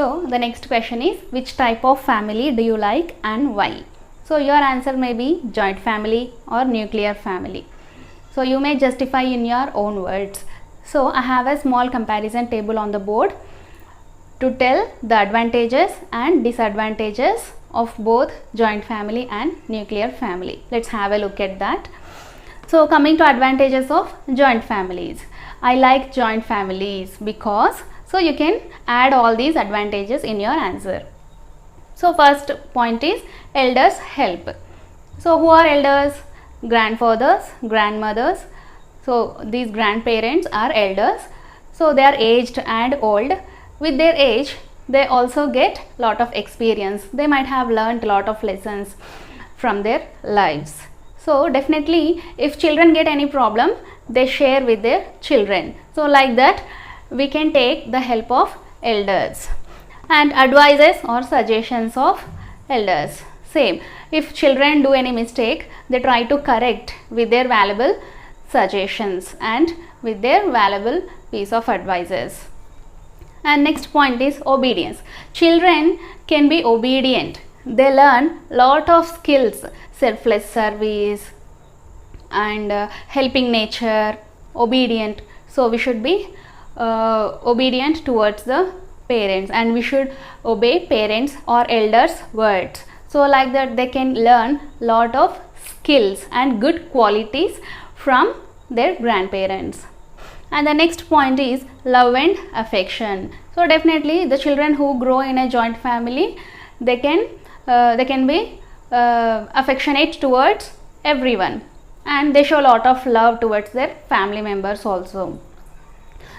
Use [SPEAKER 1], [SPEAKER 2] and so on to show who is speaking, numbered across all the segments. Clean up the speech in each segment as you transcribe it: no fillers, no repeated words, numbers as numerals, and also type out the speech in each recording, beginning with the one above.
[SPEAKER 1] So the next question is, which type of family do you like and why? So your answer may be joint family or nuclear family. So you may justify in your own words. So I have a small comparison table on the board to tell the advantages and disadvantages of both joint family and nuclear family. Let's have a look at that. So coming to advantages of joint families. I like joint families because so you can add all these advantages in your answer. So first point is elders help. So who are elders? Grandfathers, grandmothers. So these grandparents are elders. So they are aged and old. With their age, they also get lot of experience. They might have learned a lot of lessons from their lives. So definitely if children get any problem, they share with their children. So like that we can take the help of elders. And advices or suggestions of elders. Same, if children do any mistake, they try to correct with their valuable suggestions and with their valuable piece of advices. And next point is obedience. Children can be obedient. They learn lot of skills, selfless service and helping nature, obedient. So we should be obedient towards the parents and we should obey parents or elders words. So like that they can learn lot of skills and good qualities from their grandparents. And the next point is love and affection. So definitely the children who grow in a joint family, they can be affectionate towards everyone and they show a lot of love towards their family members also.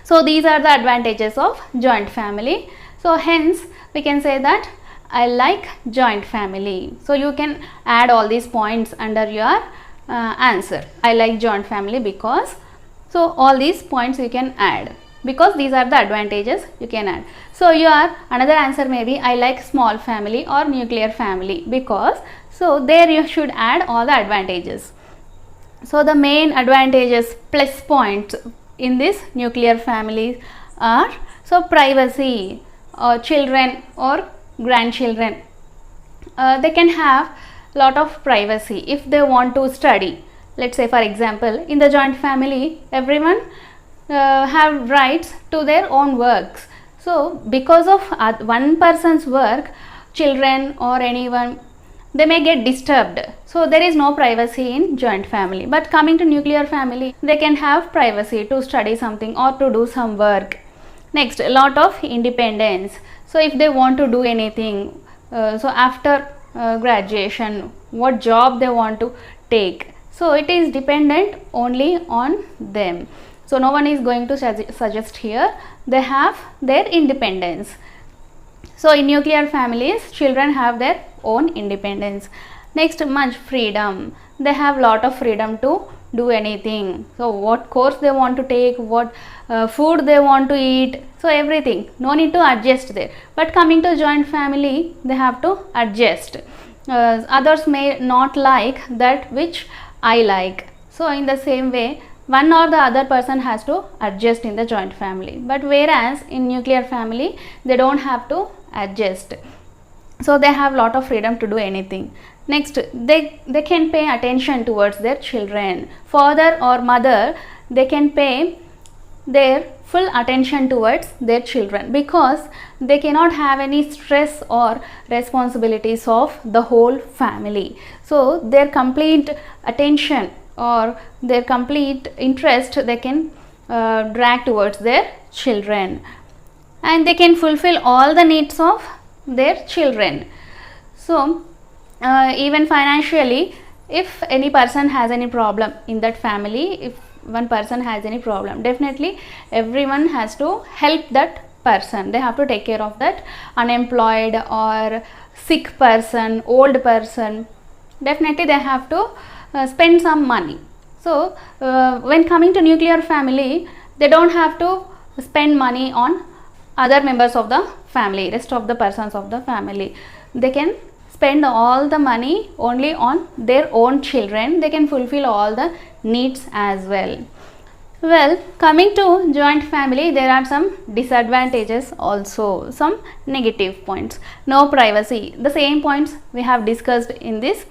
[SPEAKER 1] So these are the advantages of joint family. So hence we can say that I like joint family. So you can add all these points under your answer. I like joint family because, so all these points you can add because these are the advantages you can add. So your another answer may be I like small family or nuclear family because, so there you should add all the advantages. So the main advantages plus points in this nuclear families are, so privacy, or children or grandchildren, they can have lot of privacy if they want to study. Let's say for example in the joint family everyone have rights to their own works. So because of one person's work, children or anyone, they may get disturbed. So there is no privacy in joint family. But coming to nuclear family, they can have privacy to study something or to do some work. Next, a lot of independence. So if they want to do anything, so after graduation, what job they want to take, so it is dependent only on them. So no one is going to suggest here. They have their independence. So in nuclear families, children have their own independence. Next, much freedom. They have lot of freedom to do anything. So what course they want to take, what food they want to eat, so everything, no need to adjust there. But coming to joint family, they have to adjust. Others may not like that which I like. So in the same way, one or the other person has to adjust in the joint family. But whereas in nuclear family, they don't have to adjust. So they have lot of freedom to do anything. Next, they can pay attention towards their children. Father or mother, they can pay their full attention towards their children because they cannot have any stress or responsibilities of the whole family. So their complete attention or their complete interest they can drag towards their children, and they can fulfill all the needs of their children. So even financially, if any person has any problem in that family, if one person has any problem, definitely everyone has to help that person. They have to take care of that unemployed or sick person, old person. Definitely they have to spend some money. So when coming to nuclear family, they don't have to spend money on other members of the family, rest of the persons of the family. They can spend all the money only on their own children. They can fulfill all the needs as well. Well, coming to joint family, there are some disadvantages also, some negative points. No privacy. The same points we have discussed in this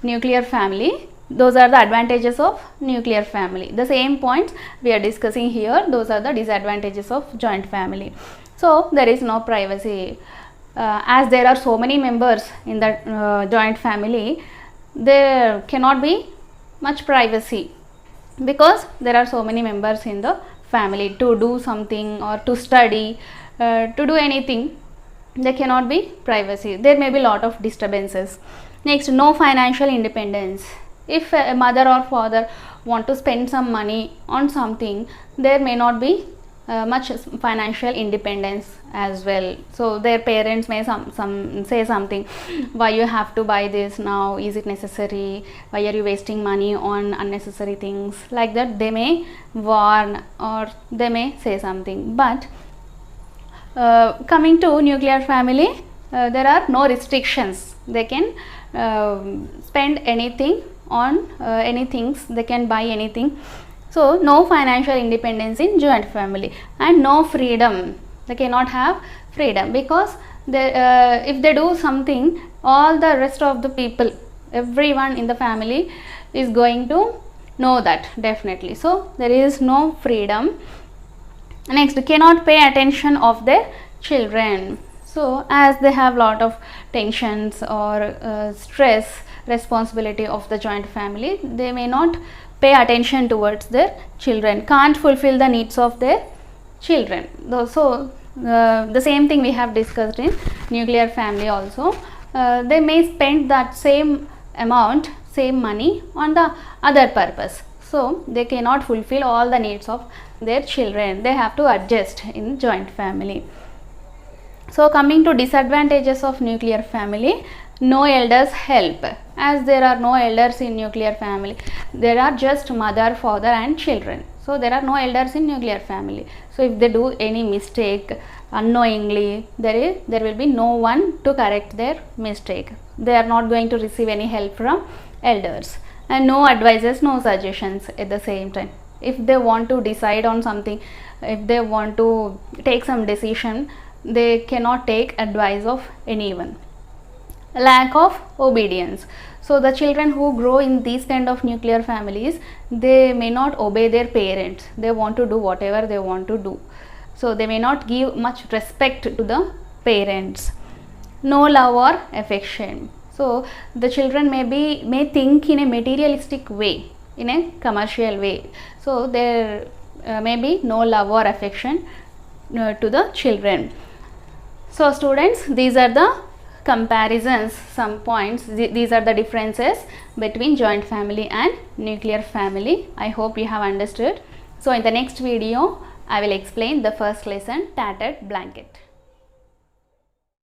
[SPEAKER 1] nuclear family. Those are the advantages of nuclear family. The same points we are discussing here, those are the disadvantages of joint family. So, there is no privacy. As there are so many members in the joint family, there cannot be much privacy, because there are so many members in the family. To do something or to study, to do anything, there cannot be privacy. There may be lot of disturbances. Next, no financial independence. If a mother or father want to spend some money on something, there may not be much financial independence as well. So their parents may some say something, why you have to buy this now, is it necessary, why are you wasting money on unnecessary things, like that they may warn or they may say something. But coming to nuclear family, there are no restrictions. They can spend anything on any things, they can buy anything. So no financial independence in joint family, and no freedom. They cannot have freedom, because they, if they do something, all the rest of the people, everyone in the family is going to know that definitely. So there is no freedom. Next, cannot pay attention of their children. So as they have lot of tensions or stress, responsibility of the joint family, they may not pay attention towards their children, can't fulfill the needs of their children. So the same thing we have discussed in nuclear family also. They may spend that same amount, same money on the other purpose. So they cannot fulfill all the needs of their children. They have to adjust in joint family. So coming to disadvantages of nuclear family, no elders help. As there are no elders in nuclear family, there are just mother, father and children. So there are no elders in nuclear family. So if they do any mistake unknowingly, there will be no one to correct their mistake. They are not going to receive any help from elders, and no advices, no suggestions at the same time. If they want to decide on something, if they want to take some decision, they cannot take advice of anyone. Lack of obedience. So the children who grow in these kind of nuclear families, they may not obey their parents. They want to do whatever they want to do. So they may not give much respect to the parents. No love or affection. So the children may think in a materialistic way, in a commercial way. So there may be no love or affection to the children. So students, these are the comparisons, some points. These are the differences between joint family and nuclear family. I hope you have understood. So in the next video, I will explain the first lesson, tattered blanket.